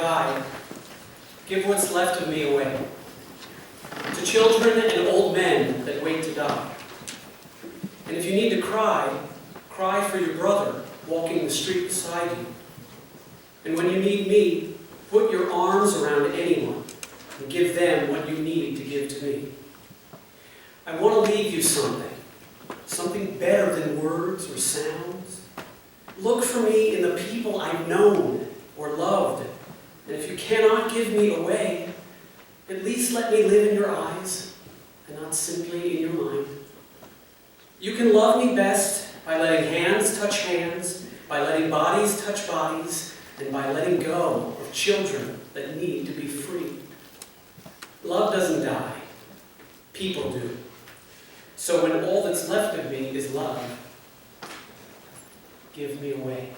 die, give what's left of me away to children and old men that wait to die. And if you need to cry, cry for your brother walking the street beside you. And when you need me, put your arms around anyone and give them what you need to give to me. I want to leave you something better than words or sounds. Look for me in the people I've known or loved. And if you cannot give me away, at least let me live in your eyes and not simply in your mind. You can love me best by letting hands touch hands, by letting bodies touch bodies, and by letting go of children that need to be free. Love doesn't die. People do. So when all that's left of me is love, give me away.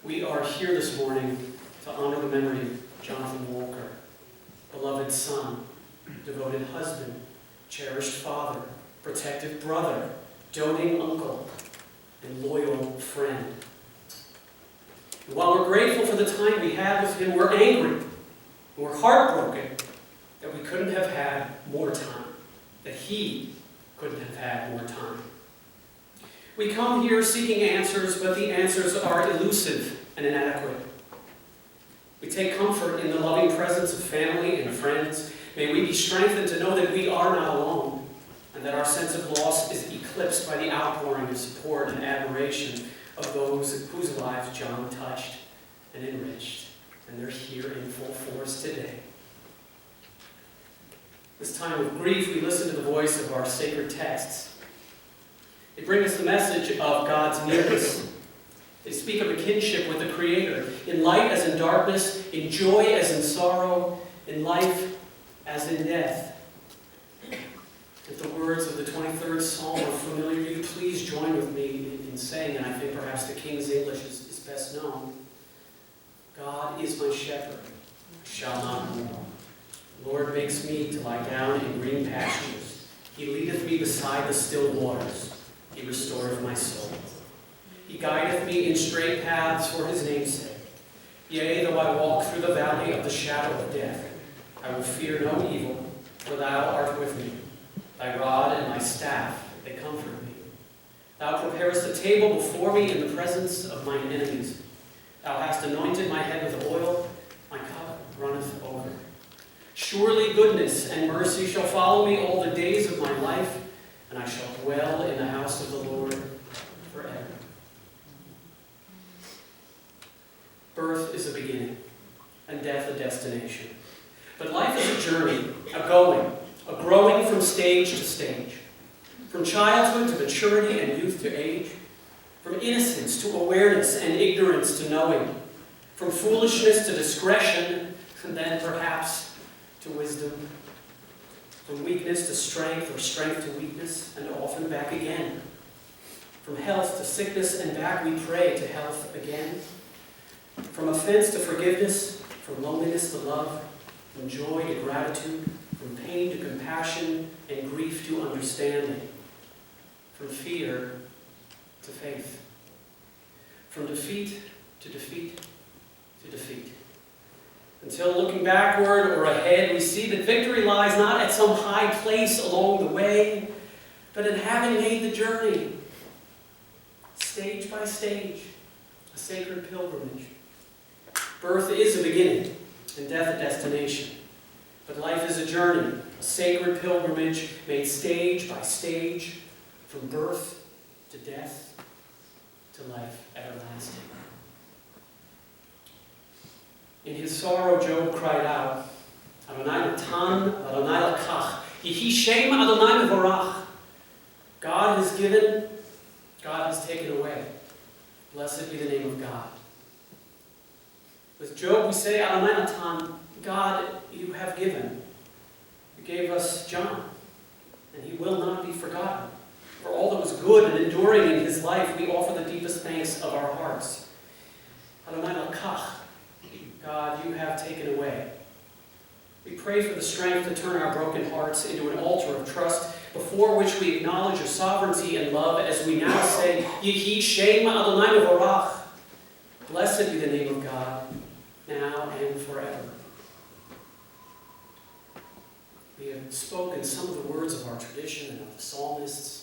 We are here this morning to honor the memory of Jonathan Walker, beloved son, devoted husband, cherished father, protective brother, doting uncle, and loyal friend. And while we're grateful for the time we had with him, we're angry, we're heartbroken that we couldn't have had more time, that he couldn't have had more time. We come here seeking answers, but the answers are elusive and inadequate. We take comfort in the loving presence of family and friends. May we be strengthened to know that we are not alone, and that our sense of loss is eclipsed by the outpouring of support and admiration of those whose lives John touched and enriched. And they're here in full force today. This time of grief, we listen to the voice of our sacred texts. They bring us the message of God's nearness. They speak of a kinship with the Creator, in light as in darkness, in joy as in sorrow, in life as in death. If the words of the 23rd Psalm are familiar to you, please join with me in saying, and I think perhaps the King's English is best known, shepherd, I shall not want. The Lord makes me to lie down in green pastures. He leadeth me beside the still waters. He restoreth my soul. He guideth me in straight paths for his name's sake. Yea, though I walk through the valley of the shadow of death, I will fear no evil, for thou art with me. Thy rod and thy staff, they comfort me. Thou preparest a table before me in the presence of mine enemies. Thou hast anointed my head with oil, my cup runneth over. Surely goodness and mercy shall follow me all the days of my life, and I shall dwell in the house of the Lord forever. Birth is a beginning, and death a destination. But life is a journey, a going, a growing from stage to stage. From childhood to maturity and youth to age. From innocence to awareness and ignorance to knowing. From foolishness to discretion, and then perhaps to wisdom. From weakness to strength, or strength to weakness, and often back again. From health to sickness, and back we pray to health again. From offense to forgiveness, from loneliness to love, from joy to gratitude, from pain to compassion, and grief to understanding. From fear to faith. From defeat to defeat to defeat. Until looking backward or ahead, we see that victory lies not at some high place along the way, but in having made the journey, stage by stage, a sacred pilgrimage. Birth is a beginning, and death a destination. But life is a journey, a sacred pilgrimage made stage by stage, from birth to death to life everlasting. In his sorrow, Job cried out, Adonai natan, Adonai lakach, Yehi Shem Adonai mevorach. God has given, God has taken away. Blessed be the name of God. With Job, we say, Adonai natan, God, you have given. You gave us John, and he will not be forgotten. For all that was good and enduring in his life, we offer the deepest thanks of our hearts. Adonai lakach, God, you have taken away. We pray for the strength to turn our broken hearts into an altar of trust before which we acknowledge your sovereignty and love as we now say, Yehi Shem Adonai mevorach. Blessed be the name of God, now and forever. We have spoken some of the words of our tradition and of the psalmists.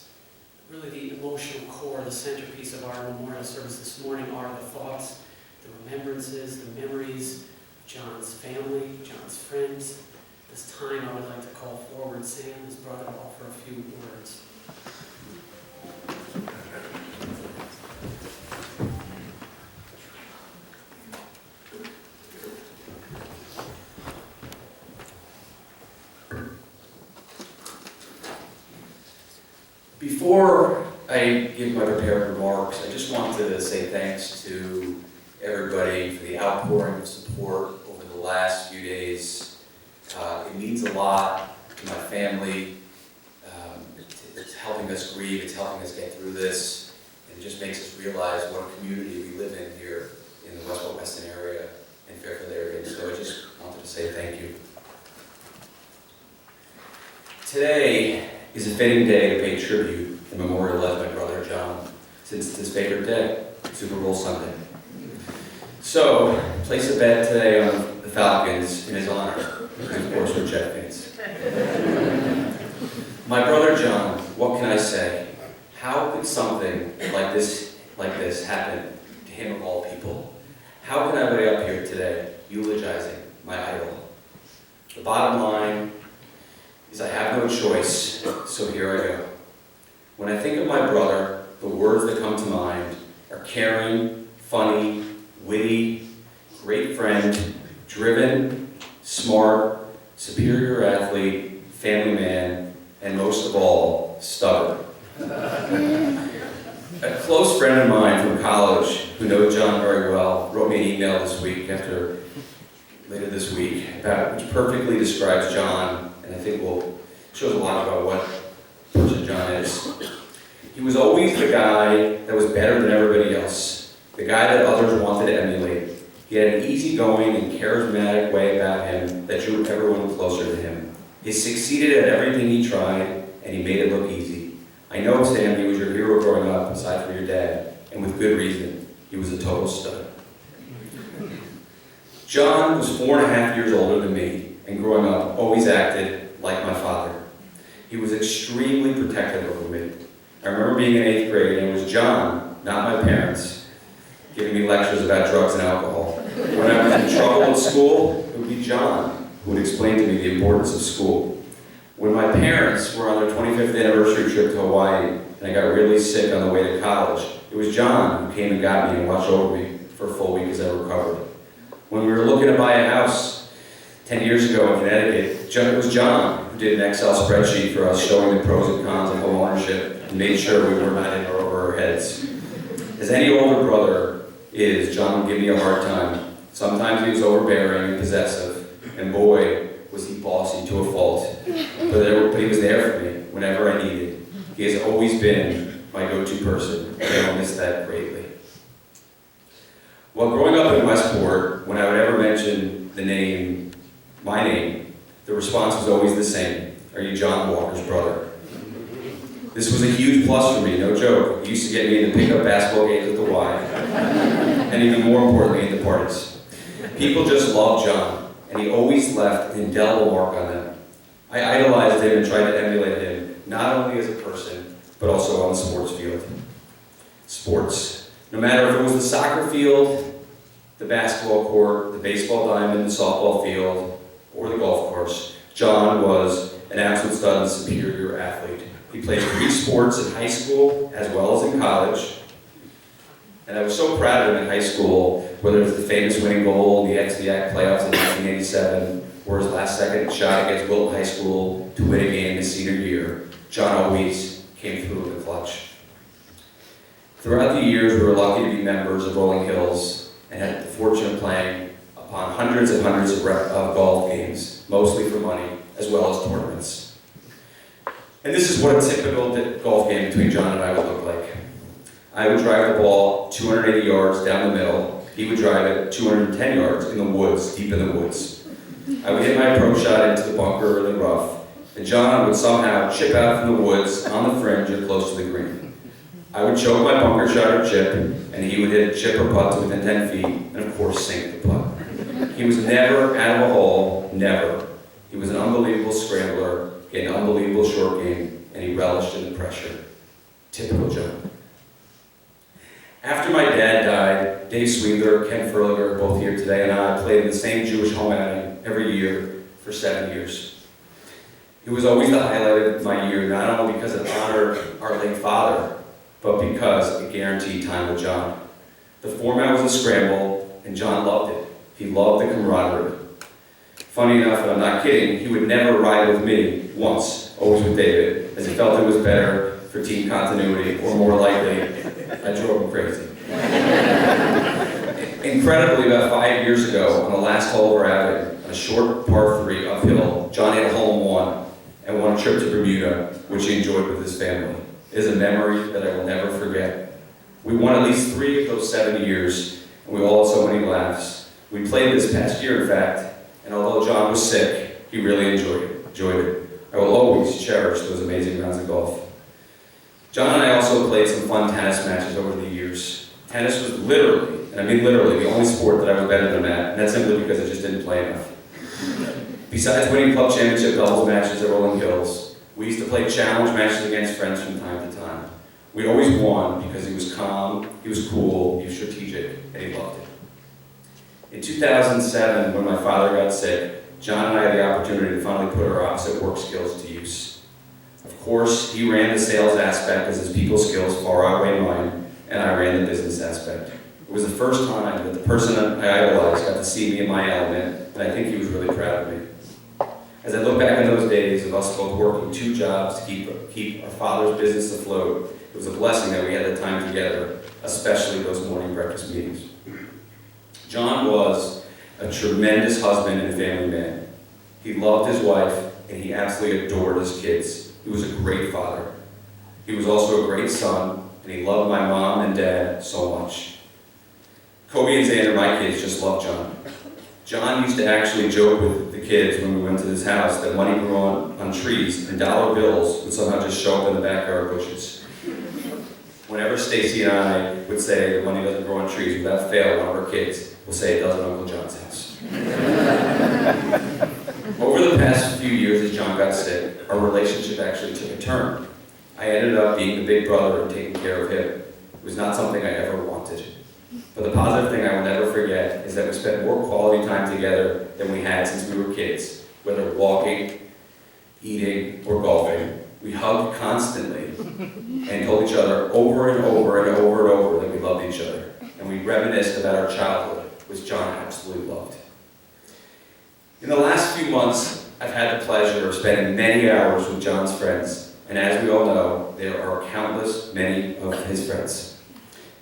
Really the emotional core, the centerpiece of our memorial service this morning are the thoughts, the remembrances, the memories of John's family, John's friends. This time I would like to call forward Sam, his brother, to offer a few words. Before I give my prepared remarks, I just want to say thanks to everybody for the outpouring of support over the last few days. It means a lot to my family. It's helping us grieve, it's helping us get through this, and it just makes us realize what a community we live in here in the Westport Weston area and Fairfield area. So I just wanted to say thank you. Today is a fitting day to pay tribute and memorialize my brother John, since it's his favorite day, Super Bowl Sunday. So, place a bet today on the Falcons in his honor, and of course we're Jet fans. My brother John, what can I say? How could something like this happen to him of all people? How can I be up here today eulogizing my idol? The bottom line is I have no choice, so here I go. When I think of my brother, the words that come to mind are caring, funny, witty, great friend, driven, smart, superior athlete, family man, and most of all, stubborn. A close friend of mine from college, who knows John very well, wrote me an email later this week, which perfectly describes John, and I think shows a lot about what person John is. He was always the guy that was better than everybody else, the guy that others wanted to emulate, He had an easygoing and charismatic way about him that drew everyone closer to him. He succeeded at everything he tried, and he made it look easy. I know, Sam, he was your hero growing up, aside from your dad, and with good reason. He was a total stud. John was 4.5 years older than me, and growing up, always acted like my father. He was extremely protective over me. I remember being in 8th grade, and it was John, not my parents, giving me lectures about drugs and alcohol. When I was in trouble at school, it would be John who would explain to me the importance of school. When my parents were on their 25th anniversary trip to Hawaii, and I got really sick on the way to college, it was John who came and got me and watched over me for a full week as I recovered. When we were looking to buy a house 10 years ago in Connecticut, it was John who did an Excel spreadsheet for us showing the pros and cons of home ownership and made sure we were not in or over our heads. As any older brother is, John would give me a hard time. Sometimes he was overbearing and possessive, and boy, was he bossy to a fault. But he was there for me whenever I needed. He has always been my go-to person, and I don't miss that greatly. Well, growing up in Westport, when I would ever mention my name, the response was always the same. Are you John Walker's brother? This was a huge plus for me, no joke. It used to get me into pickup basketball games at the Y, and even more importantly, in the parties. People just loved John, and he always left an indelible mark on them. I idolized him and tried to emulate him, not only as a person, but also on the sports field. Sports. No matter if it was the soccer field, the basketball court, the baseball diamond, the softball field, or the golf course, John was an absolute stud and superior athlete. He played 3 sports in high school as well as in college. And I was so proud of him in high school, whether it was the famous winning goal, the XDAC playoffs in 1987, or his last second shot against Wilton High School to win a game his senior year. John always came through in the clutch. Throughout the years, we were lucky to be members of Rolling Hills and had the fortune of playing upon hundreds and hundreds of golf games, mostly for money, as well as tournaments. And this is what a typical golf game between John and I would look like. I would drive the ball 280 yards down the middle. He would drive it 210 yards in the woods, deep in the woods. I would hit my approach shot into the bunker or the rough, and John would somehow chip out from the woods on the fringe or close to the green. I would choke my bunker shot or chip, and he would hit a chip or putt to within 10 feet, and of course sink the putt. He was never out of a hole, never. He was an unbelievable scrambler, he had an unbelievable short game, and he relished in the pressure. Typical John. After my dad died, Dave Sweetler, Ken Furliger, both here today, and I played in the same Jewish home outing every year for 7 years. It was always the highlight of my year, not only because it honored our late father, but because it guaranteed time with John. The format was a scramble, and John loved it. He loved the camaraderie. Funny enough, and I'm not kidding, he would never ride with me once, always with David, as he felt it was better for team continuity, or more likely, I drove him crazy. Incredibly, about 5 years ago, on the last hole of our outing, on a short par 3 uphill, John hit a hole in one and won a trip to Bermuda, which he enjoyed with his family. It is a memory that I will never forget. We won at least 3 of those 7 years, and we all had so many laughs. We played this past year, in fact, and although John was sick, he really enjoyed it. I will always cherish those amazing rounds of golf. John and I also played some fun tennis matches over the years. Tennis was literally, and I mean literally, the only sport that I was better than at, and that's simply because I just didn't play enough. Besides winning club championship doubles matches at Rolling Hills, we used to play challenge matches against friends from time to time. We always won because he was calm, he was cool, he was strategic, and he loved it. In 2007, when my father got sick, John and I had the opportunity to finally put our opposite work skills to use. Of course, he ran the sales aspect as his people skills far outweighed mine, and I ran the business aspect. It was the first time that the person I idolized got to see me in my element, and I think he was really proud of me. As I look back on those days of us both working 2 jobs to keep our father's business afloat, it was a blessing that we had the time together, especially those morning breakfast meetings. John was a tremendous husband and family man. He loved his wife, and he absolutely adored his kids. He was a great father. He was also a great son, and he loved my mom and dad so much. Kobe and Xander, my kids, just love John. John used to actually joke with the kids when we went to his house that money grew on trees and dollar bills would somehow just show up in the backyard bushes. Whenever Stacy and I would say that money doesn't grow on trees, without fail, one of our kids will say it does at Uncle John's house. Over the past few years as John got sick, our relationship actually took a turn. I ended up being the big brother and taking care of him. It was not something I ever wanted. But the positive thing I will never forget is that we spent more quality time together than we had since we were kids, whether walking, eating, or golfing. We hugged constantly and told each other over and over and over and over that we loved each other. And we reminisced about our childhood, which John absolutely loved. In the last few months, I've had the pleasure of spending many hours with John's friends. And as we all know, there are countless many of his friends.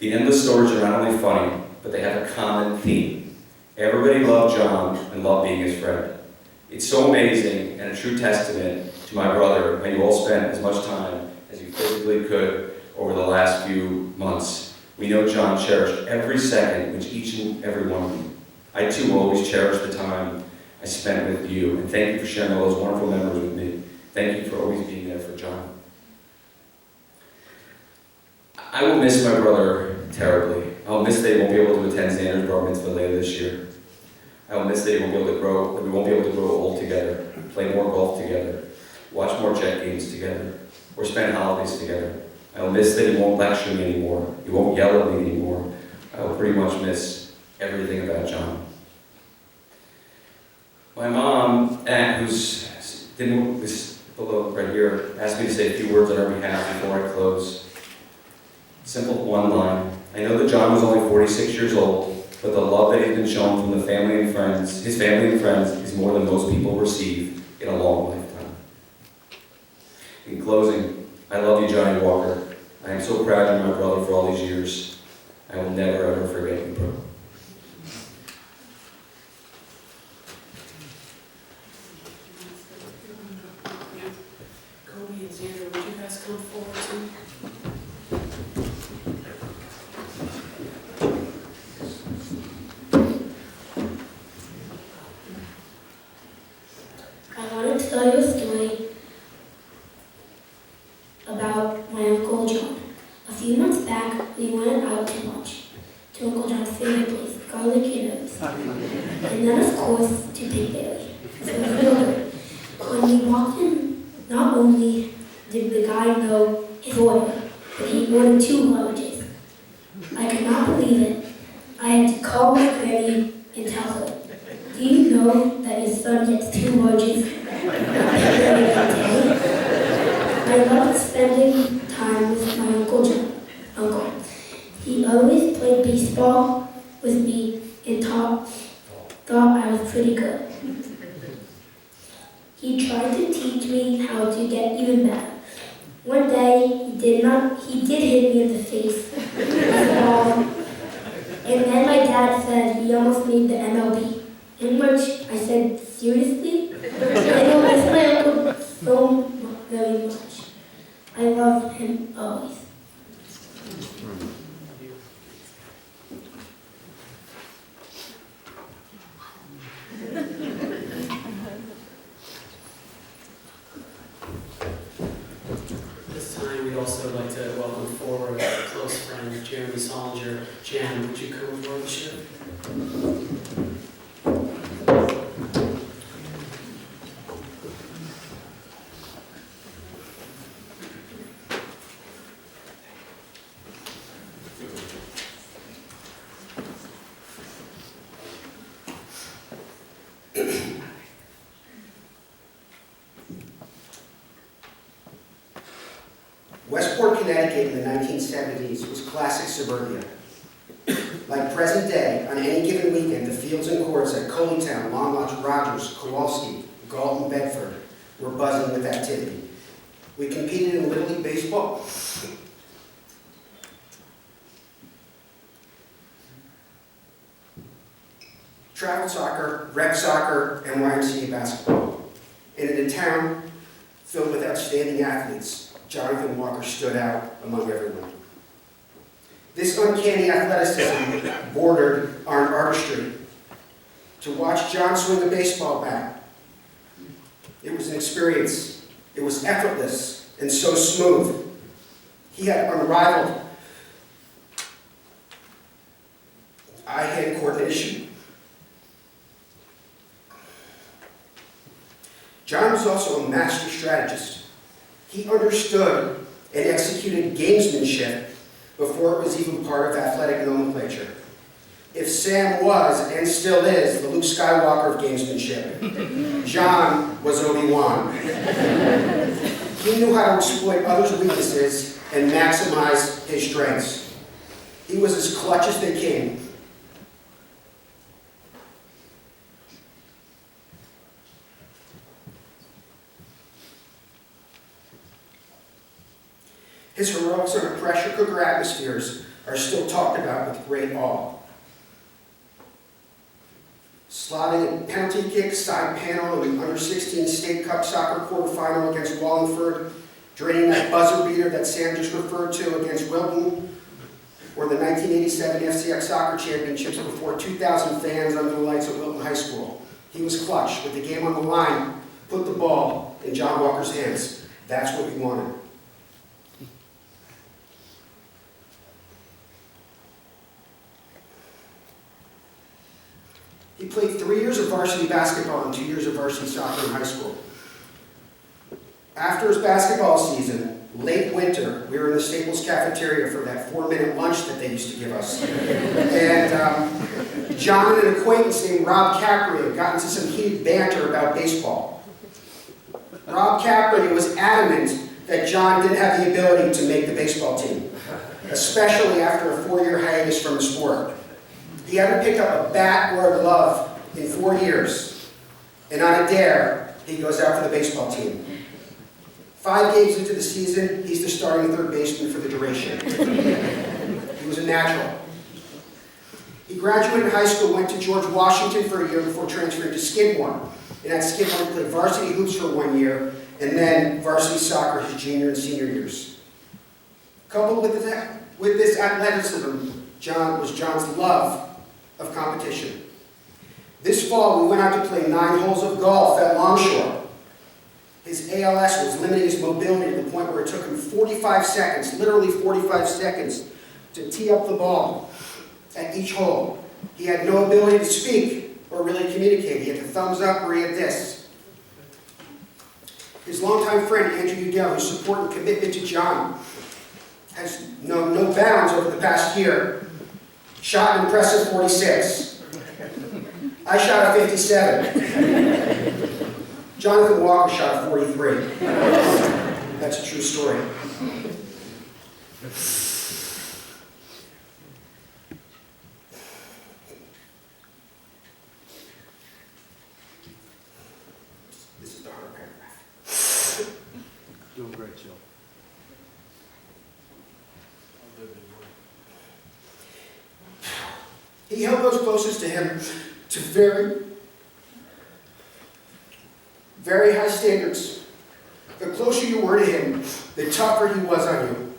The endless stories are not only funny, but they have a common theme. Everybody loved John and loved being his friend. It's so amazing and a true testament to my brother how you all spent as much time as you physically could over the last few months. We know John cherished every second with each and every one of you. I too will always cherish the time I spent with you, and thank you for sharing all those wonderful memories with me. Thank you for always being there for John. I will miss my brother terribly. I'll miss that he won't be able to attend Xander's bar mitzvah later this year. I will miss that we won't be able to grow old together, play more golf together, watch more Jet games together, or spend holidays together. I will miss that he won't lecture me anymore. He won't yell at me anymore. I will pretty much miss everything about John. My mom, who's below right here, asked me to say a few words on her behalf before I close. Simple one line. I know that John was only 46 years old, but the love that he's been shown from his family and friends, is more than most people receive in a long lifetime. In closing, I love you, Johnny Walker. I am so proud you're my brother for all these years. I will never, ever forget you, bro. Kobe and Xander, would you guys come forward too? I want to tell you a story about my Uncle John. A few months back, we went out to lunch to Uncle John's favorite place, Garlic and Oats. And then, of course, to Big Berry. When we walked in, not only did the guy know his order, but he ordered 2 lunches. I could not believe it. I had to call my granny and tell her, do you know that his son gets 2 lunches every day? I loved spending time with my Uncle John. He always played baseball with me and thought I was pretty good. He tried to teach me how to get even better. One day, he did hit me in the face with a ball. And then my dad said he almost made the MLB. In which I said, seriously? I don't miss my uncle so very much. I love him always. This time, we'd also like to welcome forward our close friend, Jeremy Solinger. Jan, would you come forward and share? Westport, Connecticut in the 1970s was classic suburbia. Like present day, on any given weekend, the fields and courts at Coleytown, Monmouth, Rogers, Kowalski, Galton, Bedford were buzzing with activity. We competed in Little League Baseball, travel soccer, rec soccer, and YMCA basketball. And in a town filled with outstanding athletes, Jonathan Walker stood out among everyone. This uncanny athleticism bordered on artistry. To watch John swing a baseball bat, it was an experience. It was effortless and so smooth. He had unrivaled eye-hand coordination. John was also a master strategist. He understood and executed gamesmanship before it was even part of athletic nomenclature. If Sam was, and still is, the Luke Skywalker of gamesmanship, John was Obi-Wan. He knew how to exploit others' weaknesses and maximize his strengths. He was as clutch as they came. His heroics under pressure cooker atmospheres are still talked about with great awe. Slotting a penalty kick, side panel in the under-16 State Cup soccer quarterfinal against Wallingford, draining that buzzer beater that Sam just referred to against Wilton, or the 1987 FCX Soccer Championships before 2,000 fans under the lights at Wilton High School. He was clutch. With the game on the line, put the ball in John Walker's hands. That's what he wanted. He played 3 years of varsity basketball and 2 years of varsity soccer in high school. After his basketball season, late winter, we were in the Staples cafeteria for that 4-minute lunch that they used to give us. And John and an acquaintance named Rob Capri got into some heated banter about baseball. Rob Capri was adamant that John didn't have the ability to make the baseball team, especially after a 4-year hiatus from the sport. He hadn't picked up a bat or a glove in 4 years. And on a dare, he goes out for the baseball team. 5 games into the season, he's the starting third baseman for the duration. He was a natural. He graduated high school, went to George Washington for a year before transferring to Skidmore. And at Skidmore, he played varsity hoops for 1 year, and then varsity soccer his junior and senior years. Coupled with this athleticism, John's love of competition. This fall, we went out to play 9 holes of golf at Longshore. His ALS was limiting his mobility to the point where it took him 45 seconds, literally 45 seconds, to tee up the ball at each hole. He had no ability to speak or really communicate. He had the thumbs up or he had this. His longtime friend, Andrew Udell, whose support and commitment to John has known no bounds over the past year, shot an impressive 46. I shot a 57. Jonathan Walker shot a 43. That's a true story. This is the hard paragraph. Doing great, Joe. He held those closest to him to very, very high standards. The closer you were to him, the tougher he was on you.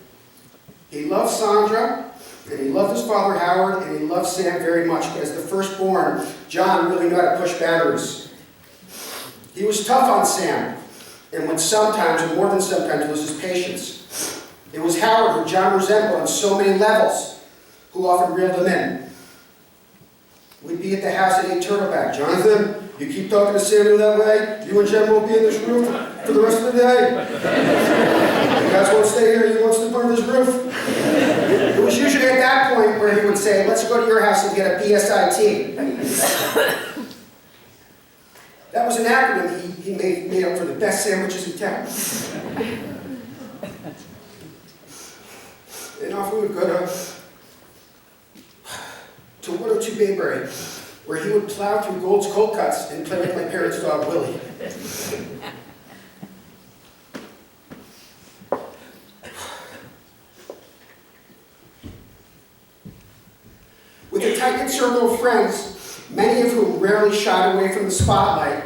He loved Sandra, and he loved his father Howard, and he loved Sam very much, but as the firstborn, John really knew how to push boundaries. He was tough on Sam, and would sometimes, or more than sometimes, lose his patience. It was Howard, who John resembled on so many levels, who often reeled him in. We'd be at the house at 8 Turtleback. Jonathan, you keep talking to Samuel that way, you and Jen won't be in this room for the rest of the day. You guys won't stay here, you won't sleep under this roof. It was usually at that point where he would say, let's go to your house and get a PSIT. That was an acronym he made up for the best sandwiches in town. And off we would go to 102 Bayberry, where he would plow through Gold's cold cuts and play with my parents' dog, Willie. With a tight-knit circle of friends, many of whom rarely shied away from the spotlight,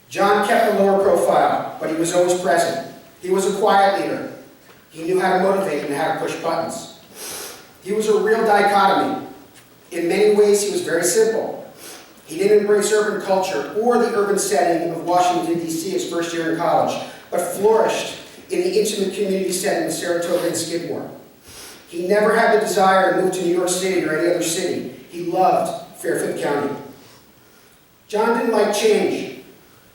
John kept a lower profile, but he was always present. He was a quiet leader. He knew how to motivate and how to push buttons. He was a real dichotomy. In many ways, he was very simple. He didn't embrace urban culture or the urban setting of Washington, D.C. his first year in college, but flourished in the intimate community setting of Saratoga and Skidmore. He never had the desire to move to New York City or any other city. He loved Fairfield County. John didn't like change.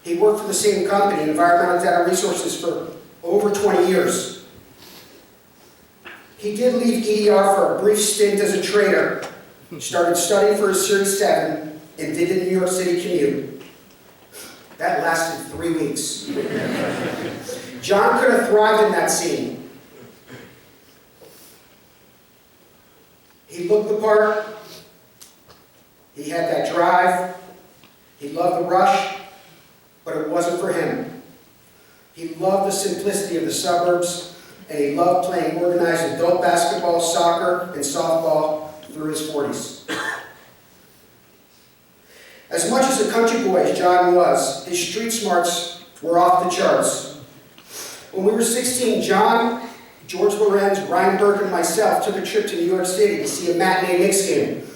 He worked for the same company, Environmental Data Resources, for over 20 years. He did leave EDR for a brief stint as a trader, started studying for his Series 7, and did the New York City commute. That lasted 3 weeks. John could have thrived in that scene. He looked the part. He had that drive. He loved the rush, but it wasn't for him. He loved the simplicity of the suburbs, and he loved playing organized adult basketball, soccer, and softball through his 40s. As much as a country boy as John was, his street smarts were off the charts. When we were 16, John, George Lorenz, Ryan Burke, and myself took a trip to New York City to see a matinee Knicks game.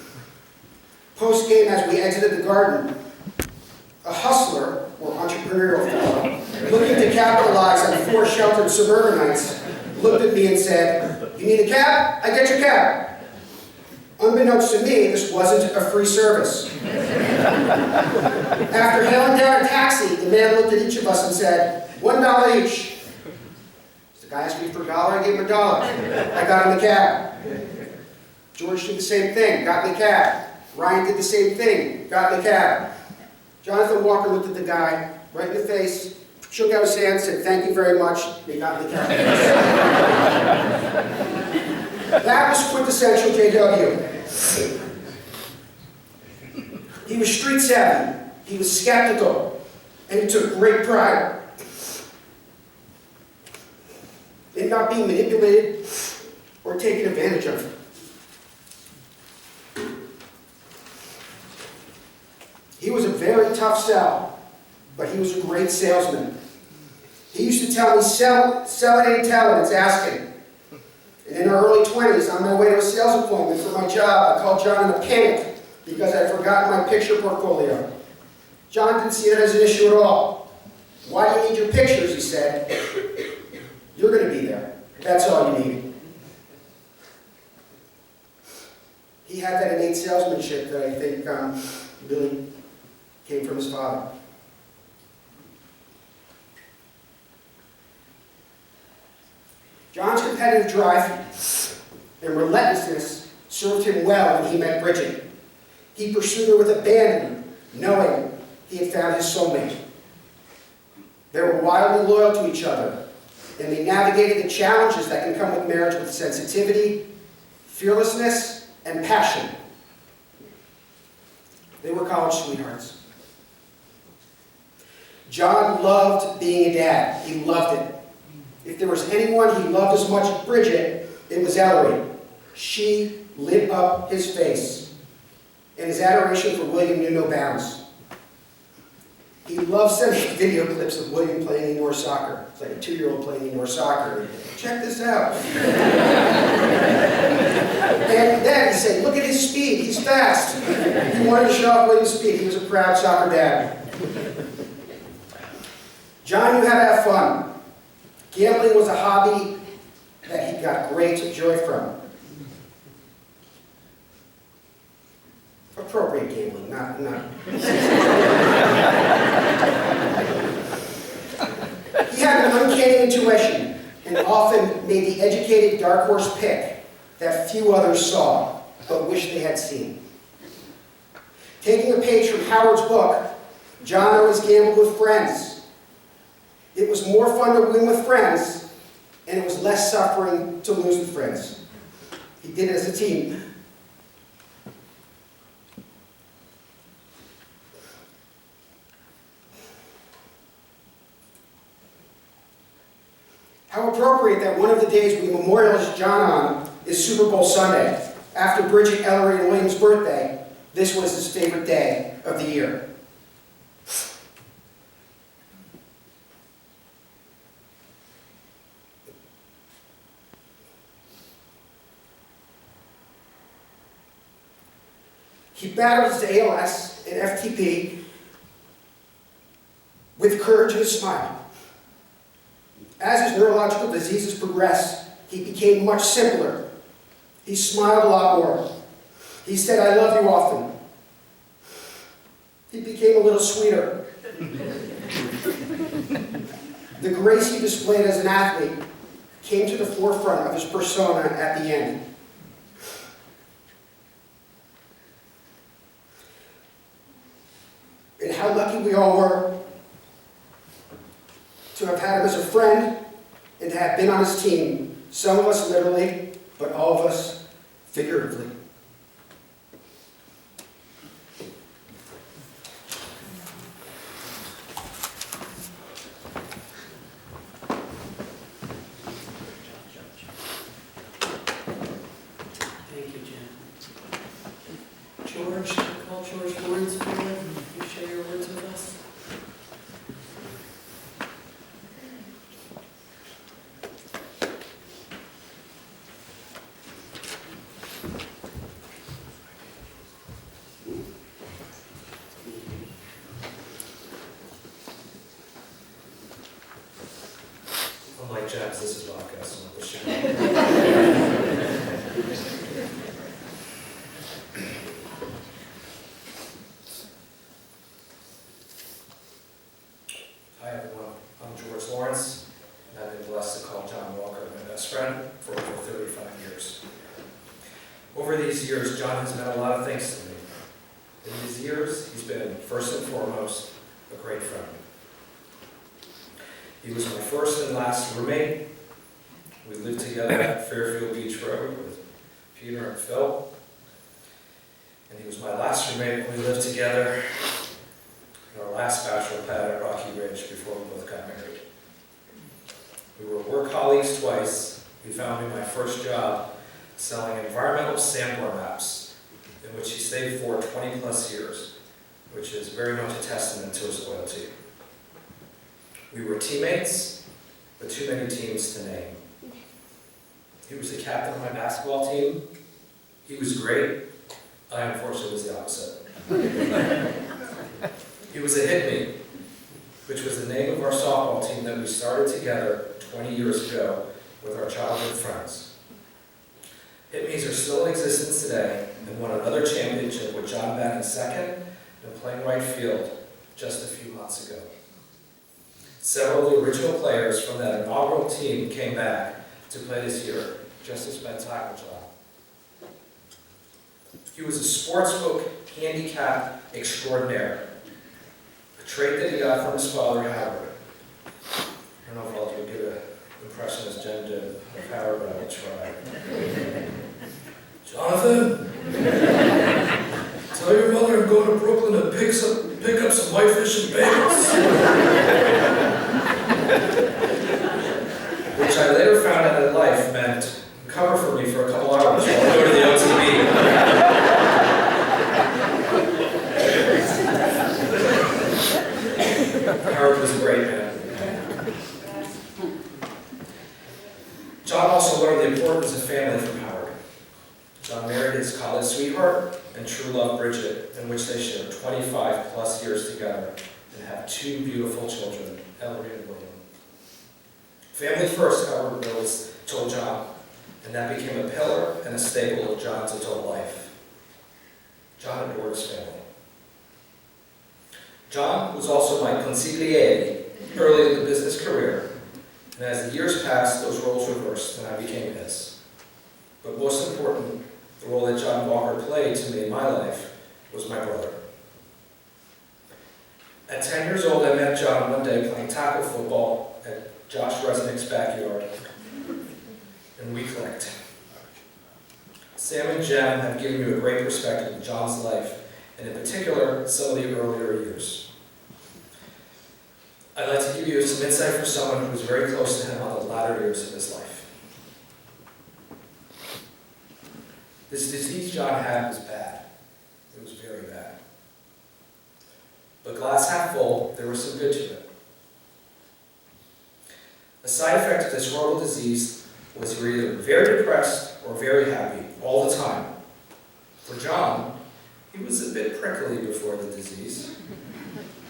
Post-game, as we exited the Garden, a hustler, or entrepreneurial fellow, looking to capitalize on 4 sheltered suburbanites, looked at me and said, "You need a cab? I get your cab." Unbeknownst to me, this wasn't a free service. After hailing down a taxi, the man looked at each of us and said, $1 each. The guy asked me for $1, I gave him $1. I got in the cab. George did the same thing, got in the cab. Ryan did the same thing, got in the cab. Jonathan Walker looked at the guy right in the face, shook out his hand, said, "Thank you very much," and he got in the cab. That was quintessential JW. He was street savvy, he was skeptical, and he took great pride in not being manipulated or taken advantage of. He was a very tough sell, but he was a great salesman. He used to tell me, sell it ain't tell it, it's asking. And in our early 20s, on my way to a sales appointment for my job, I called John in a panic because I'd forgotten my picture portfolio. John didn't see it as an issue at all. "Why do you need your pictures?" he said. "You're going to be there. That's all you need." He had that innate salesmanship that I think really came from his father. John's competitive drive and relentlessness served him well when he met Bridget. He pursued her with abandon, knowing he had found his soulmate. They were wildly loyal to each other, and they navigated the challenges that can come with marriage with sensitivity, fearlessness, and passion. They were college sweethearts. John loved being a dad. He loved it. If there was anyone he loved as much as Bridget, it was Ellery. She lit up his face, and his adoration for William knew no bounds. He loved sending video clips of William playing indoor soccer. It's like a 2-year-old playing indoor soccer. "Check this out." And then he said, "Look at his speed, he's fast." He wanted to show off William's speed. He was a proud soccer dad. John knew how to have fun. Gambling was a hobby that he got great joy from. Appropriate gambling, not. He had an uncanny intuition and often made the educated dark horse pick that few others saw, but wished they had seen. Taking a page from Howard's book, John always gambled with friends. It was more fun to win with friends, and it was less suffering to lose with friends. He did it as a team. How appropriate that one of the days we memorialize John on is Super Bowl Sunday. After Bridget, Ellery, and William's birthday, this was his favorite day of the year. He battled his ALS and FTP with courage and a smile. As his neurological diseases progressed, he became much simpler. He smiled a lot more. He said, "I love you" often. He became a little sweeter. The grace he displayed as an athlete came to the forefront of his persona at the end. And how lucky we all were to have had him as a friend and to have been on his team. Some of us literally, but all of us figuratively. Thank you, Jen. George, call George Lawrence forward. You share your words with us. Unlike Jack's, this is vodka, so not the show. Hi everyone, I'm George Lawrence, and I've been blessed to call John Walker my best friend for over 35 years. Over these years, John has meant a lot of things to me. In these years, he's been, first and foremost, a great friend. He was my first and last roommate. We lived together at Fairfield Beach Road with Peter and Phil. And he was my last roommate when we lived together in our last bachelor pad at Rocky Ridge before we both got married. We were work colleagues twice. He found me my first job selling environmental sampler maps, in which he stayed for 20 plus years, which is very much a testament to his loyalty. We were teammates, but too many teams to name. He was the captain of my basketball team. He was great. I unfortunately was the opposite. He was a hit me, which was the name of our softball team that we started together 20 years ago with our childhood friends. Hit me's are still in existence today and won another championship with John batting second and playing right field just a few months ago. Several of the original players from that inaugural team came back to play this year, just to spend time with John. He was a sportsbook handicap extraordinaire, a trait that he got from his father, Howard. I don't know if I'll do a good impression as Jen did of Howard, but I will try. Jonathan, tell your mother I'm going to Brooklyn to pick up some whitefish and bagels. Which I later found out in life meant cover for me for a couple hours while I go to the OTB. Howard was a great man. John also learned the importance of family from Howard. John married his college sweetheart and true love, Bridget, in which they shared 25 plus years together and have two beautiful children, Ellery and William. Family first, Howard Mills told John, and that became a pillar and a staple of John's adult life. John adored his family. John was also my consigliere early in the business career, and as the years passed, those roles reversed and I became his. But most important, the role that John Walker played to me in my life was my brother. At 10 years old, I met John one day playing tackle football at Josh Resnick's backyard, and we clicked. Sam and Jen have given you a great perspective of John's life, and in particular, some of the earlier years. I'd like to give you some insight from someone who was very close to him on the latter years of his life. This disease John had was bad. It was very bad. But glass half full, there was some good to it. A side effect of this horrible disease was you were either very depressed or very happy all the time. For John, He was a bit prickly before the disease.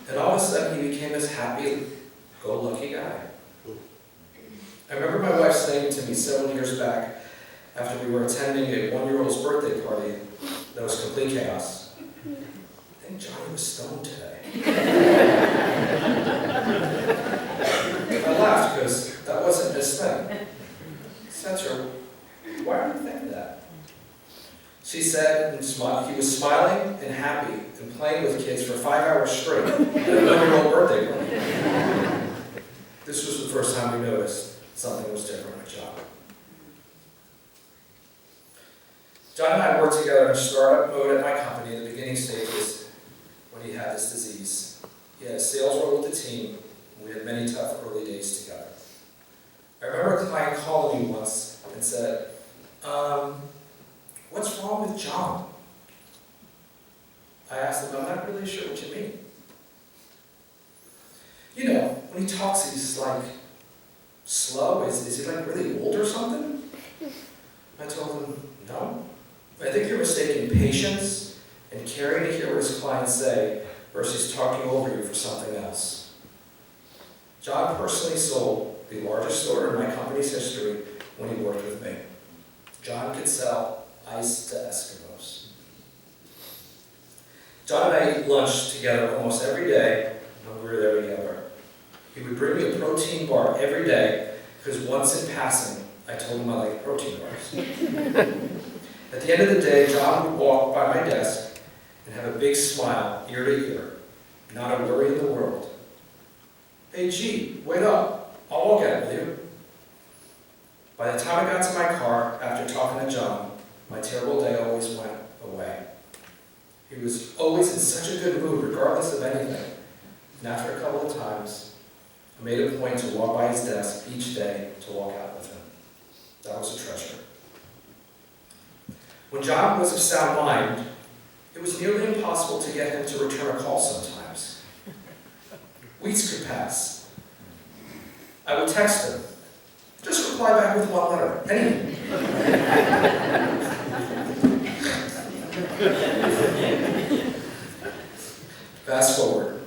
And all of a sudden, he became this happy-go-lucky guy. I remember my wife saying to me several years back, after we were attending a 1-year-old's birthday party that was complete chaos, I think Johnny was stoned today. I laughed because that wasn't his thing. I said to her, why do you think that? She said he was smiling and happy and playing with kids for 5 hours straight at a 1-year-old birthday party. This was the first time we noticed something was different with John. John and I worked together in a startup mode at my company in the beginning stages when he had this disease. He had a sales role with the team, and we had many tough early days together. I remember a client calling me once and said, what's wrong with John? I asked him, I'm not really sure what you mean. You know, when he talks, he's like slow. Is he like really old or something? I told him, no. I think you're mistaking patience and caring to hear what his clients say versus talking over you for something else. John personally sold the largest order in my company's history when he worked with me. John could sell ice to Eskimos. John and I ate lunch together almost every day when we were there together. He would bring me a protein bar every day because once in passing, I told him I liked protein bars. At the end of the day, John would walk by my desk and have a big smile ear to ear, not a worry in the world. Hey, G, wait up. I'll walk out with you. By the time I got to my car, after talking to John, my terrible day always went away. He was always in such a good mood, regardless of anything. And after a couple of times, I made a point to walk by his desk each day to walk out with him. That was a treasure. When John was of sound mind, it was nearly impossible to get him to return a call sometimes. Weeks could pass. I would text him. Just reply back with one letter, anything. Fast forward.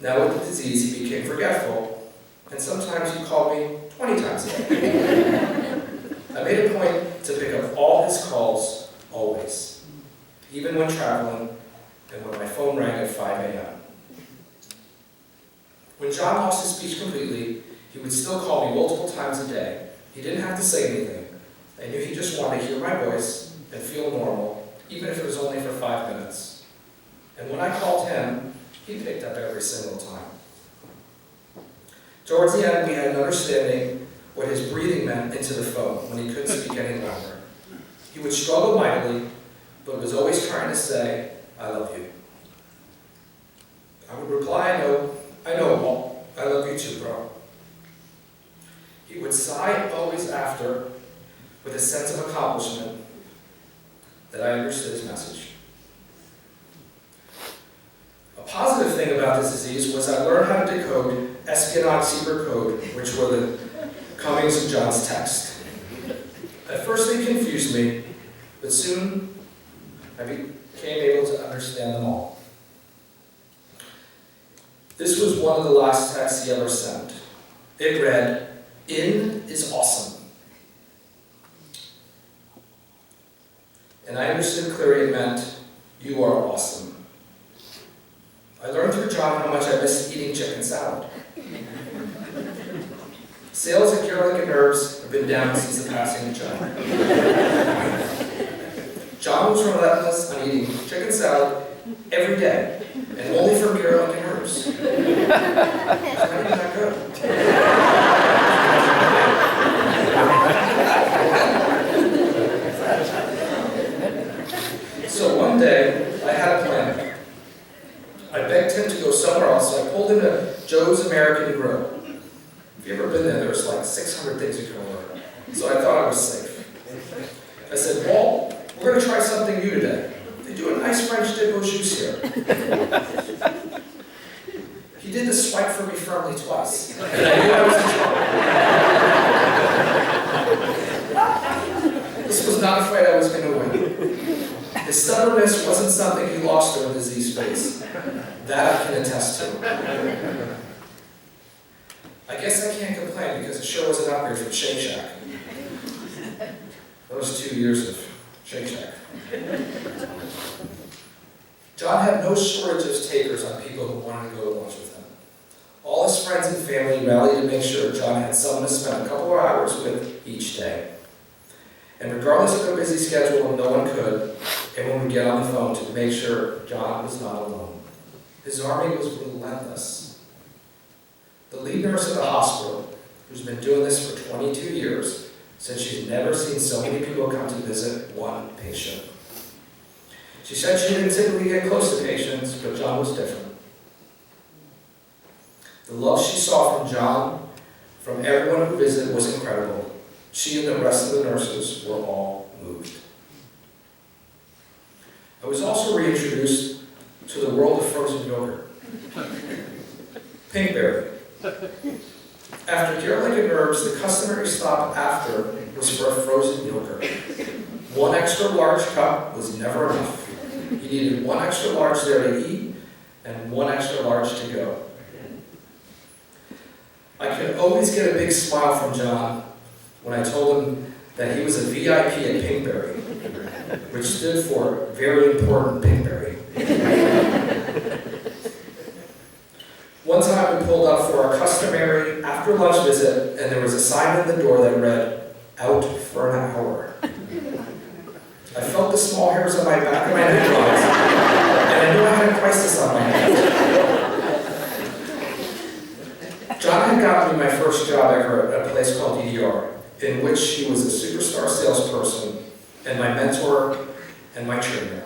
Now with the disease, he became forgetful, and sometimes he called me 20 times a day. I made a point to pick up all his calls, always, even when traveling and when my phone rang at 5 a.m. When John lost his speech completely, he would still call me multiple times a day. He didn't have to say anything. I knew he just wanted to hear my voice and feel normal, even if it was only for 5 minutes. And when I called him, he picked up every single time. Towards the end, we had an understanding what his breathing meant into the phone when he couldn't speak any longer. He would struggle mightily, but was always trying to say, I love you. I would reply, I know, Walt. I love you too, bro. He would sigh always after with a sense of accomplishment that I understood his message. A positive thing about this disease was I learned how to decode espionage secret code, which were the comings of John's text. At first they confused me, but soon I became able to understand them all. This was one of the last texts he ever sent. It read, "In is awesome." And I understood clearly it meant, you are awesome. I learned through John how much I missed eating chicken salad. Sales at Garlic and Herbs have been down since the passing of John. John was relentless on eating chicken salad every day, and only from Garlic and Herbs. It's not even that good. So one day, I had a plan. I begged him to go somewhere else, so I pulled him to Joe's American Grill. If you've ever been there, there's like 600 things you can order. So I thought I was safe. I said, Walt, we're going to try something new today. They do a nice French dip au jus here. He did the swipe for me firmly twice, and I knew I was in trouble. This was not a fight I was going to win. His stubbornness wasn't something he lost during the disease phase. That I can attest to. I guess I can't complain because it sure was an upgrade from Shake Shack. Those 2 years of Shake Shack. John had no shortage of takers on people who wanted to go to lunch with him. All his friends and family rallied to make sure John had someone to spend a couple of hours with each day. And regardless of their busy schedule, no one could, everyone would get on the phone to make sure John was not alone. His army was relentless. The lead nurse at the hospital, who's been doing this for 22 years, said she's never seen so many people come to visit one patient. She said she didn't typically get close to patients, but John was different. The love she saw from John, from everyone who visited, was incredible. She and the rest of the nurses were all moved. I was also reintroduced to the world of frozen yogurt. Pinkberry. After Deer Lake and Herbs, the customary stop after was for a frozen yogurt. 1 extra large cup was never enough. You needed 1 extra large there to eat and 1 extra large to go. I could always get a big smile from John when I told him that he was a VIP at Pinkberry, which stood for Very Important Pinkberry. One time we pulled up for our customary after-lunch visit, and there was a sign on the door that read, "Out for an hour." I felt the small hairs on my back of my neck rise, and I knew I had a crisis on my hands. John had gotten me my first job ever at a place called EDR, in which he was a superstar salesperson and my mentor and my trainer.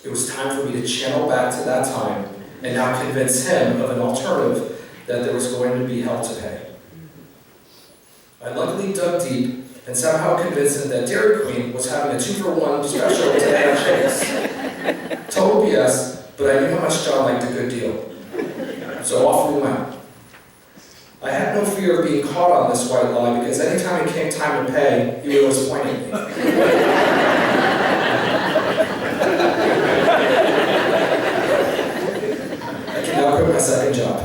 It was time for me to channel back to that time and now convince him of an alternative that there was going to be hell to pay. I luckily dug deep and somehow convinced him that Dairy Queen was having a 2-for-1 special today at Chase. Total BS, but I knew how much John liked a good deal. So off we went. I had no fear of being caught on this white lie because anytime it came time to pay, he would always point at me. I can now quit my second job.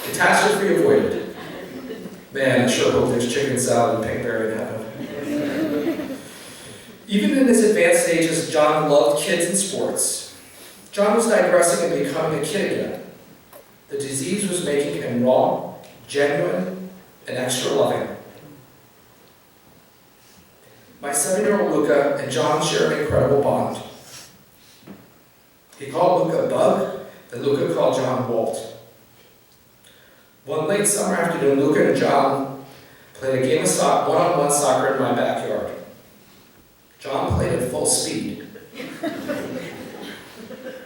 Catastrophe avoided. Man, I sure hope there's chicken salad and Pinkberry in heaven. Even in his advanced ages, John loved kids and sports. John was digressing and becoming a kid again. The disease was making him raw, genuine, and extra loving. My 7-year-old Luca and John shared an incredible bond. He called Luca Bug, and Luca called John Walt. One late summer afternoon, Luca and John played a game of one-on-one soccer in my backyard. John played at full speed.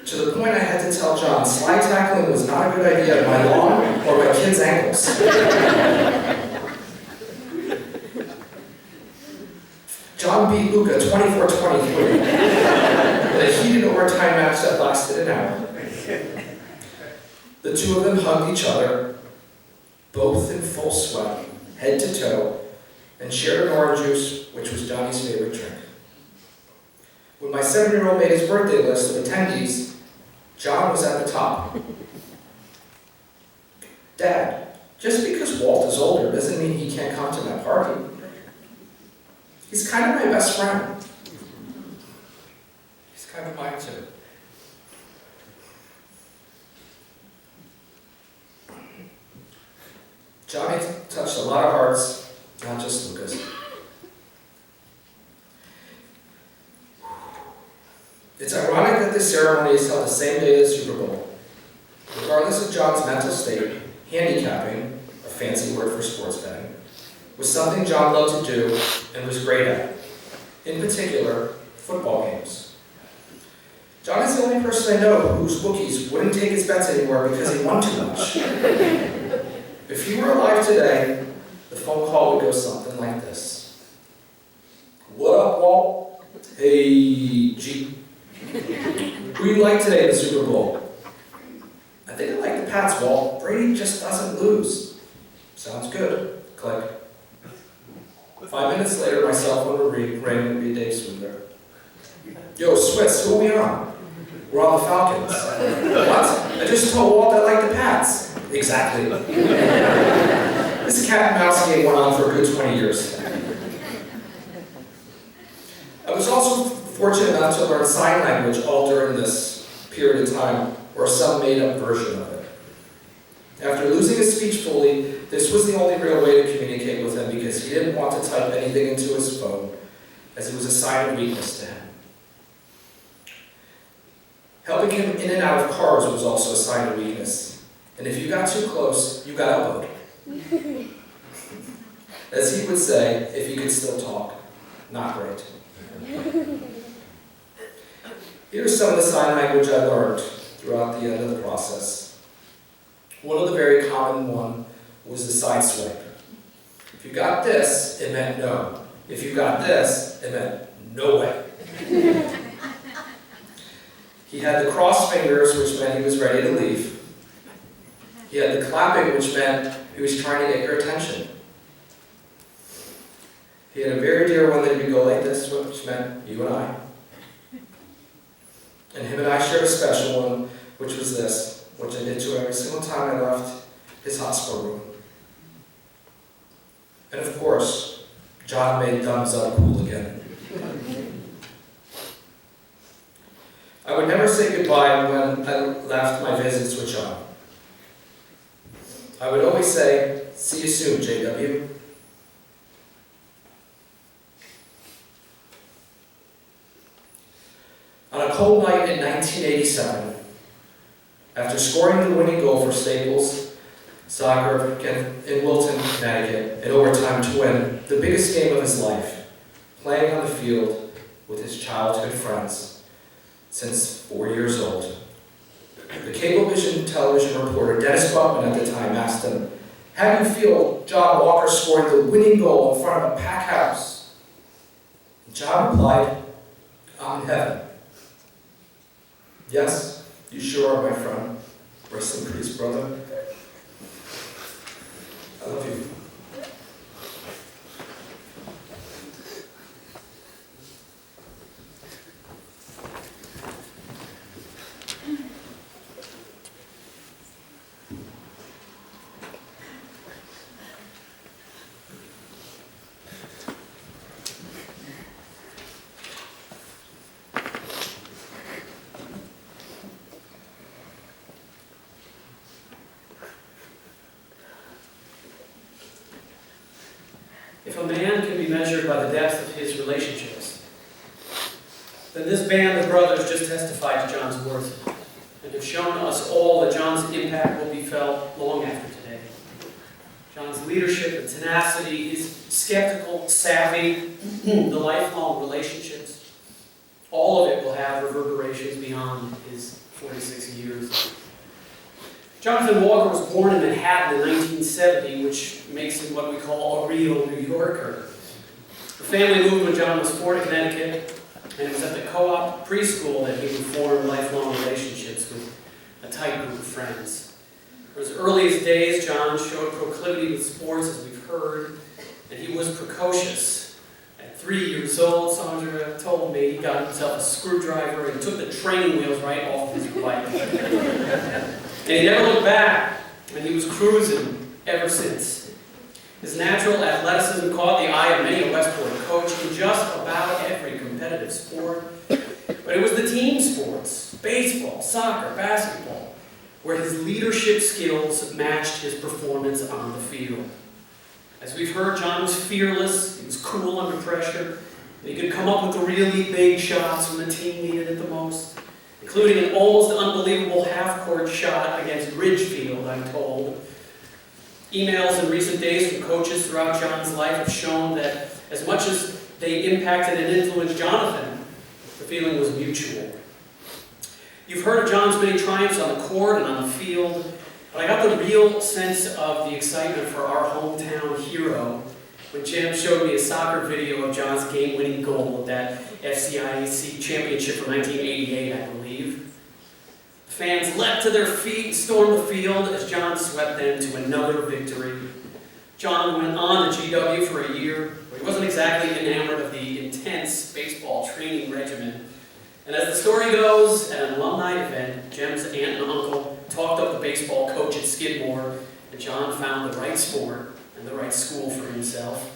To the point I had to tell John slide tackling was not a good idea at my lawn or my kids' ankles. John beat Luca 24-23 in a heated overtime match that lasted an hour. The two of them hugged each other, both in full sweat, head to toe, and shared an orange juice, which was Johnny's favorite drink. When my 7-year-old made his birthday list of attendees, John was at the top. Dad, just because Walt is older doesn't mean he can't come to my party. He's kind of my best friend. He's kind of mine too. Johnny touched a lot of hearts, not just Luca's. It's ironic that this ceremony is held the same day as the Super Bowl. Regardless of John's mental state, handicapping, a fancy word for sports betting, was something John loved to do and was great at. In particular, football games. John is the only person I know whose bookies wouldn't take his bets anymore because he won too much. If he were alive today, the phone call would go something like this. What up, Walt? Hey, G. Who you like today in the Super Bowl? I think I like the Pats, Walt. Brady just doesn't lose. Sounds good. Click. 5 minutes later, my cell phone would ring and it would be Dave Swindler. Yo, Swiss, who are we on? We're on the Falcons. What? I just told Walt I like the Pats. Exactly. This cat and mouse game went on for a good 20 years. I was also fortunate enough to learn sign language all during this period of time, or some made-up version of it. After losing his speech fully, this was the only real way to communicate with him because he didn't want to type anything into his phone, as it was a sign of weakness to him. Helping him in and out of cars was also a sign of weakness. And if you got too close, you got elbowed. As he would say, if he could still talk, not great. Here's some of the sign language I learned throughout the end of the process. One of the very common one was the side swipe. If you got this, it meant no. If you got this, it meant no way. He had the crossed fingers, which meant he was ready to leave. He had the clapping, which meant he was trying to get your attention. He had a very dear one that he would go like this, which meant you and I. And him and I shared a special one, which was this, which I did to every single time I left his hospital room. And of course, John made thumbs up cool again. I would never say goodbye when I left my visits with John. I would always say, see you soon, JW. On a cold night in 1987, after scoring the winning goal for Staples Soccer in Wilton, Connecticut, in overtime to win the biggest game of his life, playing on the field with his childhood friends since 4 years old, the Cablevision television reporter Dennis Buckman at the time asked him, "How do you feel John Walker scoring the winning goal in front of a packed house?" And John replied, "I'm in heaven." "Yes, you sure are, my friend. Rest in peace, brother. I love you." If a man can be measured by the depth of his relationships, then this band of brothers just testified to John's worth and have shown us all that John's impact will be felt long after today. John's leadership and tenacity, his skeptical savvy, the lifelong relationships, all of it will have reverberations beyond his 46 years. Jonathan Walker was born in Manhattan in 1970, which makes him what we call a real New Yorker. The family moved when John was 4 to Connecticut, and it was at the co-op preschool that he would form lifelong relationships with a tight group of friends. For his earliest days, John showed proclivity with sports, as we've heard, and he was precocious. At 3 years old, Sandra told me he got himself a screwdriver and took the training wheels right off his bike. And he never looked back, and he was cruising ever since. His natural athleticism caught the eye of many a Westport coach in just about every competitive sport. But it was the team sports, baseball, soccer, basketball, where his leadership skills matched his performance on the field. As we've heard, John was fearless, he was cool under pressure, and he could come up with the really big shots when the team needed it the most, including an almost unbelievable half-court shot against Ridgefield, I'm told. Emails in recent days from coaches throughout John's life have shown that as much as they impacted and influenced Jonathan, the feeling was mutual. You've heard of John's many triumphs on the court and on the field, but I got the real sense of the excitement for our hometown hero when Jim showed me a soccer video of John's game-winning goal at that FCIAC championship from 1988, I believe. The fans leapt to their feet and stormed the field as John swept them to another victory. John went on to GW for a year, where he wasn't exactly enamored of the intense baseball training regimen, And as the story goes, at an alumni event, Jem's aunt and uncle talked up the baseball coach at Skidmore, and John found the right sport and the right school for himself.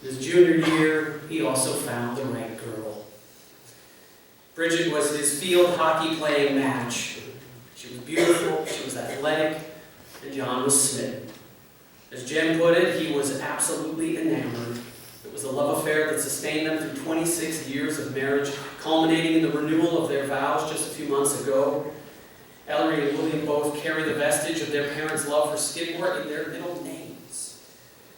His junior year, he also found the right girl. Bridget was his field hockey playing match. She was beautiful, she was athletic, and John was smitten. As Jem put it, he was absolutely enamored. It was a love affair that sustained them through 26 years of marriage, culminating in the renewal of their vows just a few months ago. Ellery and William both carry the vestige of their parents' love for Skidmore in their middle names.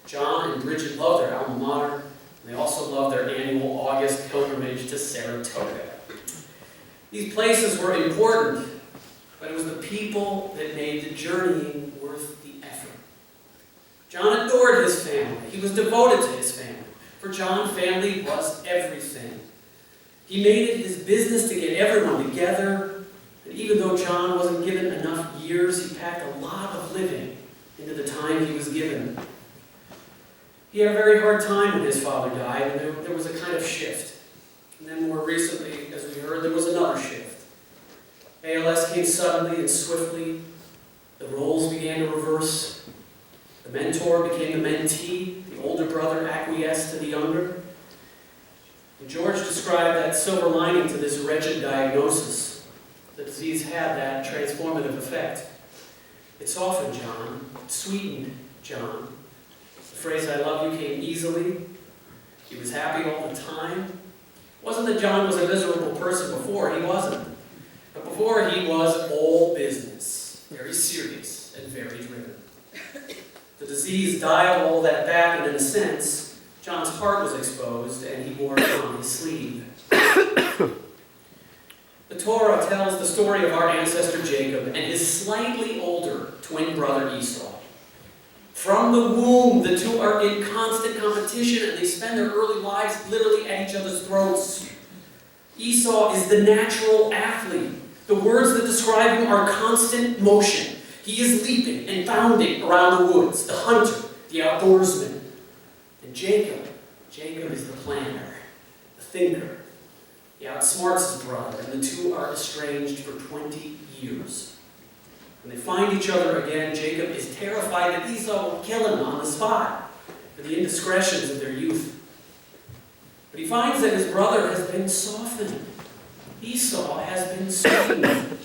John and Bridget love their alma mater, and they also love their annual August pilgrimage to Saratoga. These places were important, but it was the people that made the journeying worth the effort. John adored his family. He was devoted to his family. For John, family was everything. He made it his business to get everyone together, and even though John wasn't given enough years, he packed a lot of living into the time he was given. He had a very hard time when his father died, and there was a kind of shift. And then more recently, as we heard, there was another shift. ALS came suddenly and swiftly. The roles began to reverse. The mentor became the mentee. The older brother acquiesced to the younger. And George described that silver lining to this wretched diagnosis. The disease had that transformative effect. It softened John. It sweetened John. The phrase, "I love you," came easily. He was happy all the time. It wasn't that John was a miserable person before. He wasn't. But before, he was all business. Very serious and very driven. The disease dialed all that back, and in a sense, John's heart was exposed, and he wore it on his sleeve. The Torah tells the story of our ancestor Jacob and his slightly older twin brother Esau. From the womb, the two are in constant competition, and they spend their early lives literally at each other's throats. Esau is the natural athlete. The words that describe him are constant motion. He is leaping and bounding around the woods, the hunter, the outdoorsman. And Jacob is the planner, the thinker. He outsmarts his brother, and the two are estranged for 20 years. When they find each other again, Jacob is terrified that Esau will kill him on the spot for the indiscretions of their youth. But he finds that his brother has been softened. Esau has been sweetened.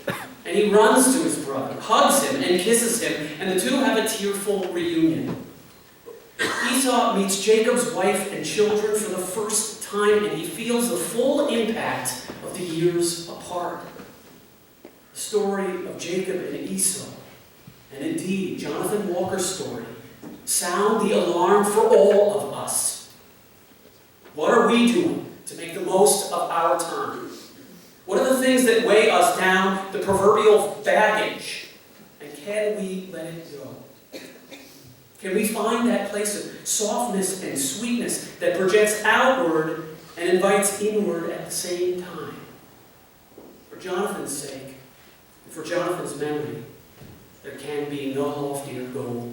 And he runs to his brother, hugs him, and kisses him, and the two have a tearful reunion. Esau meets Jacob's wife and children for the first time, and he feels the full impact of the years apart. The story of Jacob and Esau, and indeed Jonathan Walker's story, sound the alarm for all of us. What are we doing to make the most of our time? What are the things that weigh us down, the proverbial baggage? And can we let it go? Can we find that place of softness and sweetness that projects outward and invites inward at the same time? For Jonathan's sake, and for Jonathan's memory, there can be no loftier goal.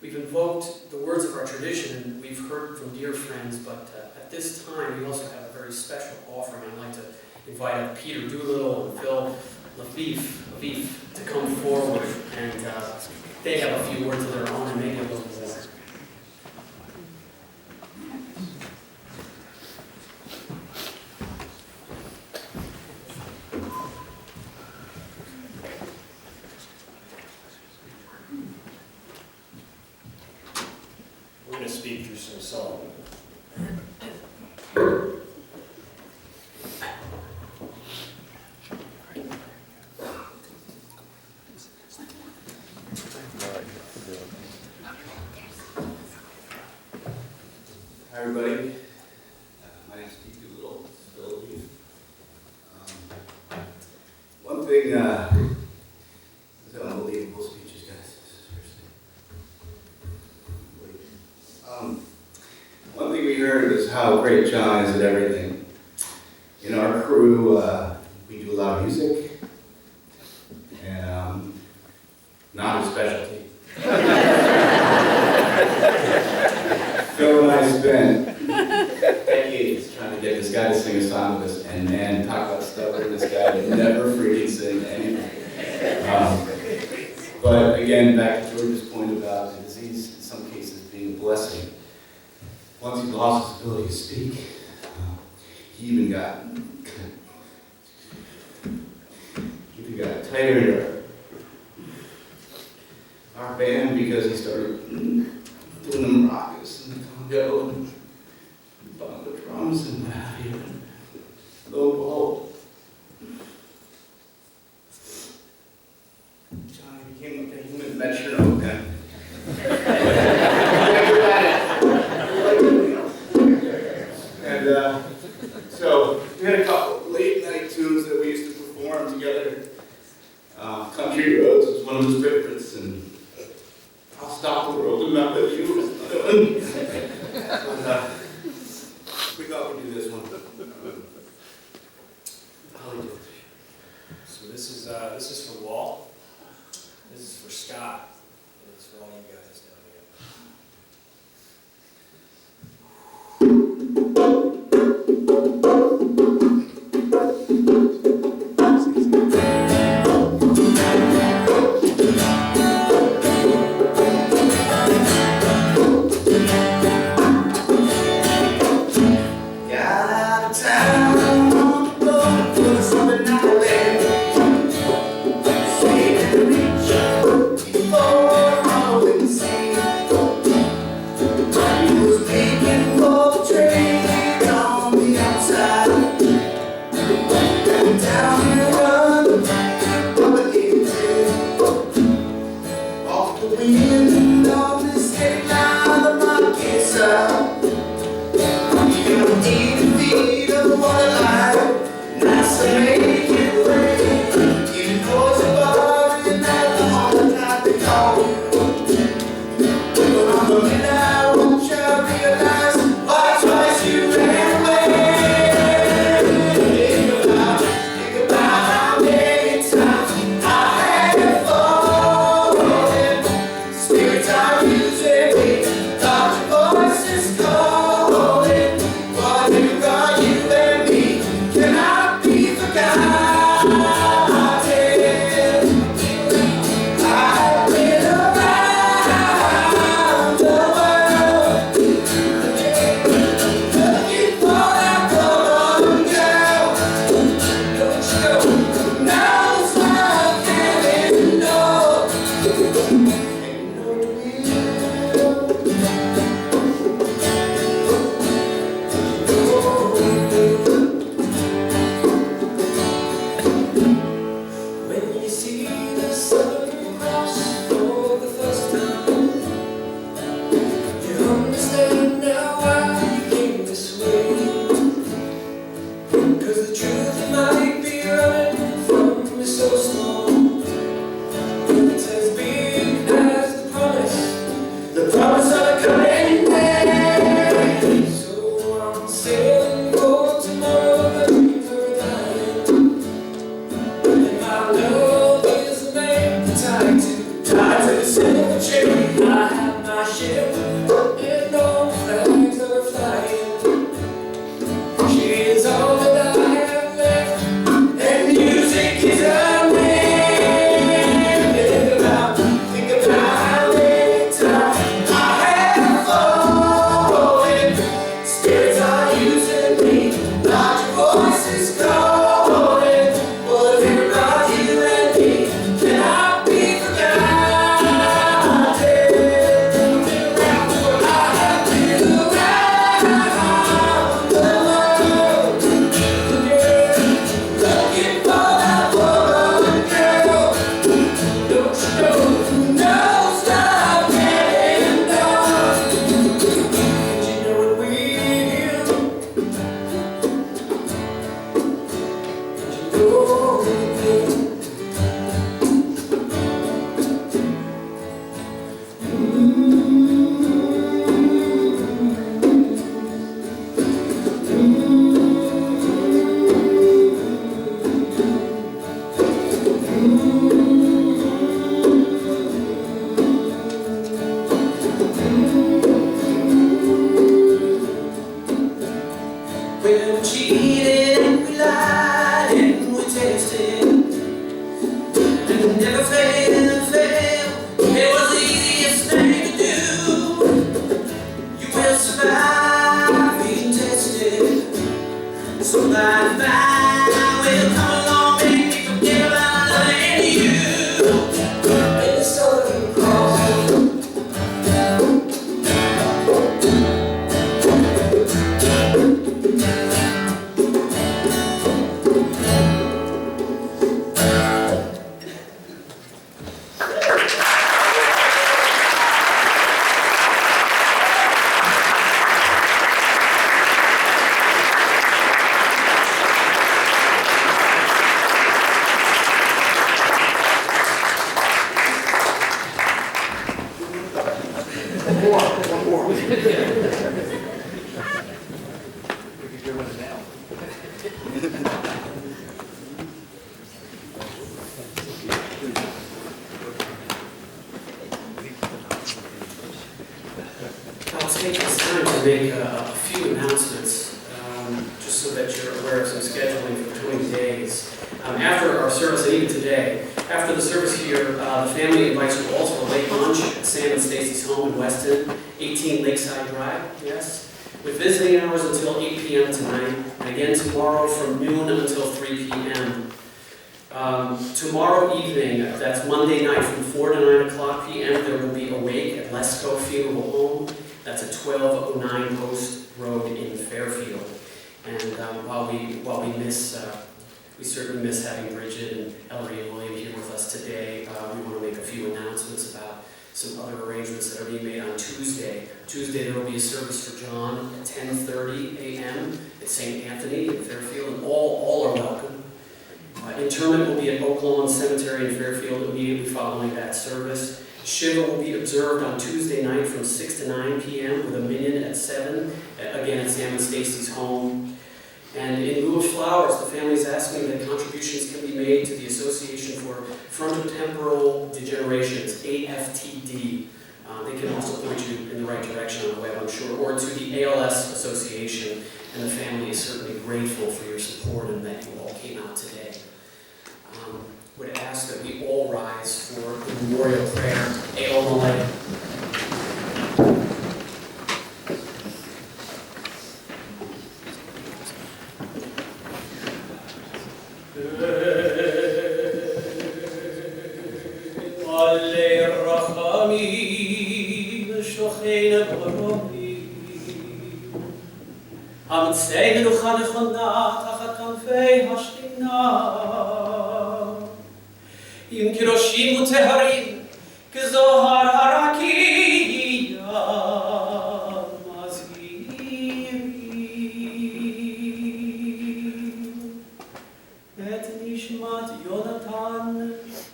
We've invoked the words of our tradition, and we've heard from dear friends, but at this time we also have a very special offering. I'd like to invite Peter Doolittle and Phil Lafif to come forward, and they have a few words of their own and maybe a little more. We're going to speak through some song. Hi everybody, my name is Pete Doolittle, Phil Leaf. One thing, these are unbelievable speeches, guys. Seriously. One thing we heard is how great John is at everything. In our crew, we do a lot of music, and not his specialty. Phil and I spent decades trying to to get this guy to sing a song with us, and man, talk about stubborn, this guy would never freaking sing anything. But again, back to George's point about the disease in some cases being a blessing. Once he lost his ability to speak, he even got tighter and tighter. Our band, because he started doing the maracas and the congo and bongo drums and what have you. Lo and behold, Johnny became like a human metronome then. And so we had a couple late night tunes that we used to perform together. Country Roads was one of his favorites, and I'll Stop the World and Not Let You was another one. But, we thought we'd do this one. How we do it? So this is for Walt. This is for Scott. And it's for all you guys down here. Got out of town on the road for the summer night. Saved the reach before Halloween scene. He was making for the train on the outside. And down the run, up into off the wind of this headline of my kiss out. Deep feet of the waterline, nice to make you wait. You know it's a bar and that's the hard time to call you. But on the midnight watch, I realize why twice you ran away. Think about how many times I had fallen. Spirits are using me, thought your voice is calling. You and me cannot be forgotten. cheated and we lied and we tasted and never failed and failed. It was the easiest thing to do. You will survive being tested. So that will come along, make me forget about loving you. It's so cold. One more. We could go in now. I'll take this time to make a few announcements, just so that you're aware of some scheduling for the coming days. After our service, and even today, after the service here, the family invites you all to a late lunch at Sam and Stacy's home in Weston, 18 Lakeside Drive, yes, with visiting hours until 8 p.m. tonight, and again tomorrow from noon until 3 p.m. Tomorrow evening, that's Monday night, from 4 to 9 o'clock p.m., there will be a wake at Lesko Funeral Home. That's at 1209 Post Road in Fairfield. And while we certainly miss having Bridget and Ellery and William here with us today, we want to make a few announcements about some other arrangements that are being made on Tuesday. Tuesday there will be a service for John at 10:30 a.m. at St. Anthony in Fairfield, and all are welcome. Interment will be at Oak Lawn Cemetery in Fairfield immediately following that service. Shiva will be observed on Tuesday night from 6 to 9 p.m. with a minion at 7, again at Sam and Stacy's home. And in lieu of flowers, the family is asking that contributions can be made to the Association for Frontotemporal Degenerations, AFTD. They can also point you in the right direction on the web, I'm sure, or to the ALS Association. And the family is certainly grateful for your support and that you all came out today. Would ask that we all rise for the memorial prayer. Eo Mole. המצאנו לך נכונה תחת כנפי השכינה. עם קדושים וטהרים כזוהר הרקיע מזהירים את נשמת יונתן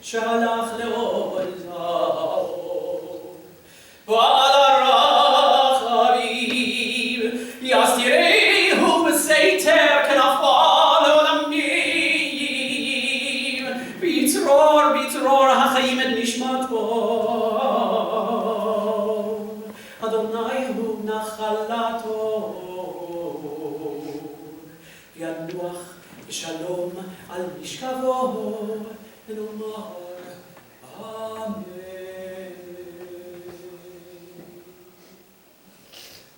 שהלך לעולמו ועל הרחמים יסתירהו בסתר כנפל עולמים ביצרור החיים את נשמתו אדוני הוא נחלתו ינוח בשלום על משכבו ונאמר אמן.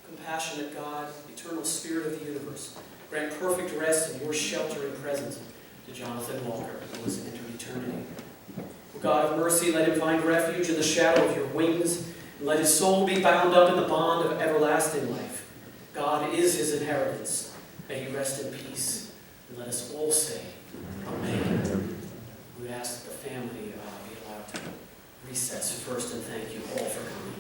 Compassionate God, eternal Spirit of the universe, grant perfect rest in your sheltering presence to Jonathan Walker, who has entered eternity. O God of mercy, let him find refuge in the shadow of your wings, and let his soul be bound up in the bond of everlasting life. God is his inheritance. May he rest in peace, and let us all say, Amen. We would ask that the family be allowed to recess first, and thank you all for coming.